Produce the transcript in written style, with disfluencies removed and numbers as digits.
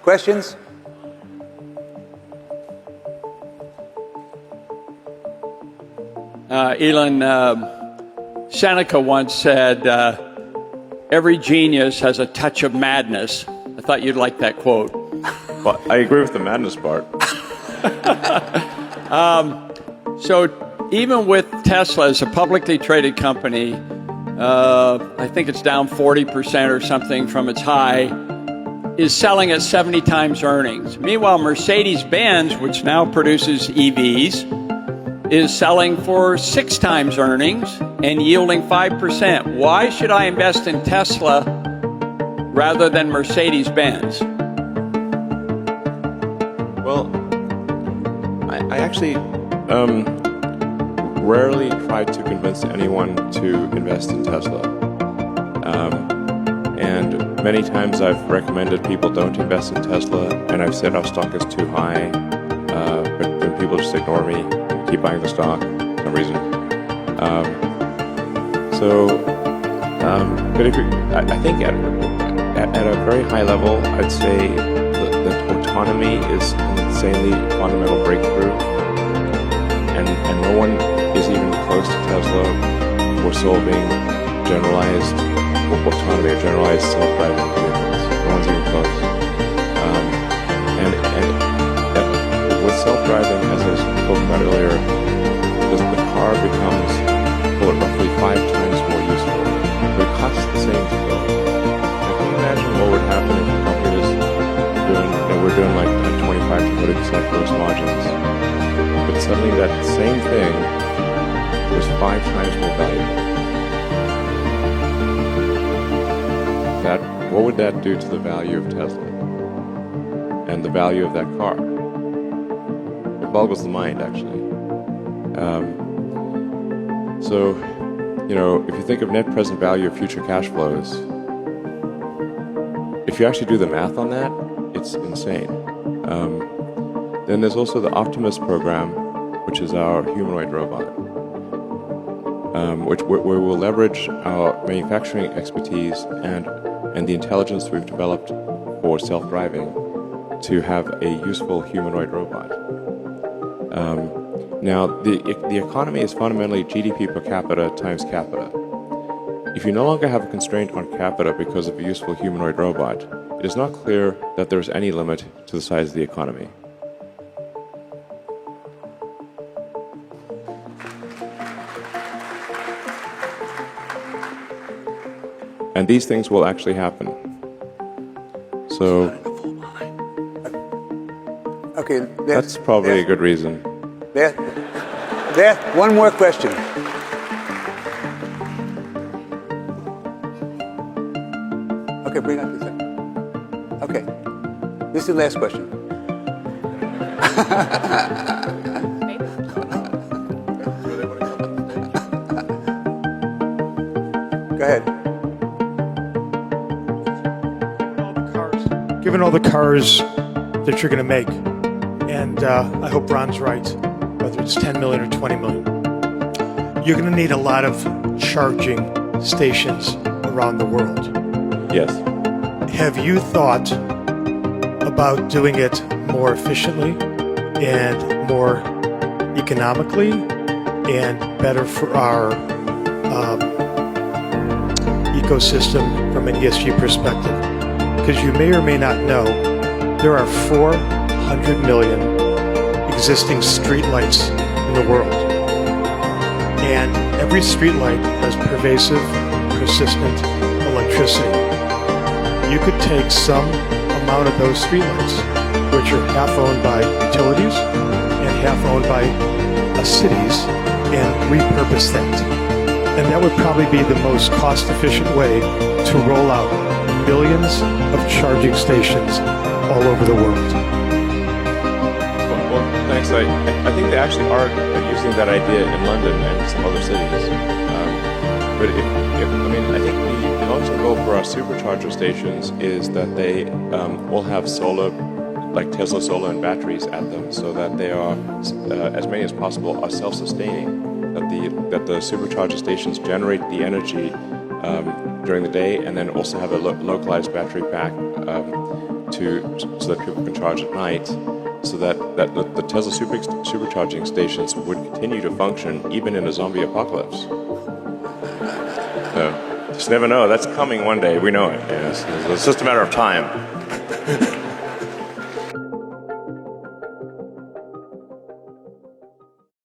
Questions? Elon, Seneca once said, every genius has a touch of madness. I thought you'd like that quote. Well, I agree with the madness part. So even with Tesla as a publicly traded company, I think it's down 40% or something from its high, is selling at 70 times earnings. Meanwhile, Mercedes-Benz, which now produces EVs, is selling for 6 times earnings and yielding 5%. Why should I invest in Tesla rather than Mercedes-Benz? Well, I actually rarely try to convince anyone to invest in Tesla. And many times I've recommended people don't invest in Tesla, and I've said our stock is too high, but then people just ignore me, keep buying the stock for some reason. But if I think at a very high level, I'd say that autonomy is an insanely fundamental breakthrough, and no one is even close to Tesla for solving generalized autonomy or generalized self-driving vehicles. No one's even close. And with self-driving, as I was talking about earlier, the car becomes roughly 5 times more useful, but it costs the same to build. Now, can you imagine what would happen if a company was doing, we're doing like 25 to 30% gross margins, but suddenly that same thing was 5 times more valuable? What would that do to the value of Tesla and the value of that car? It boggles the mind, actually. So, if you think of net present value of future cash flows, if you actually do the math on that, it's insane. Then there's also the Optimus program, which is our humanoid robot, where we'll leverage our manufacturing expertise and the intelligence we've developed for self-driving to have a useful humanoid robot. Now, the economy is fundamentally GDP per capita times capita. If you no longer have a constraint on capita because of a useful humanoid robot, it is not clear that there is any limit to the size of the economy. And these things will actually happen. So, okay, that's probably a good reason. There, one more question. Okay, bring up the second. Okay, this is the last question. Go ahead. Given all the cars that you're going to make, and I hope Ron's right, whether it's 10 million or 20 million, you're going to need a lot of charging stations around the world. Yes. Have you thought about doing it more efficiently and more economically and better for our ecosystem from an ESG perspective? Because you may or may not know, there are 400 million existing streetlights in the world. And every streetlight has pervasive, persistent electricity. You could take some amount of those streetlights, which are half owned by utilities and half owned by cities, and repurpose that. And that would probably be the most cost-efficient way to roll out millions of charging stations all over the world. Well, thanks. I think they actually are using that idea in London and some other cities. But I think the long-term goal for our supercharger stations is that they all have solar, like Tesla solar and batteries at them, so that they are, as many as possible, are self-sustaining. That the supercharger stations generate the energy during the day, and then also have a localized battery pack so that people can charge at night, so that the Tesla supercharging stations would continue to function even in a zombie apocalypse. So, just never know. That's coming one day. We know it. Yes. It's just a matter of time.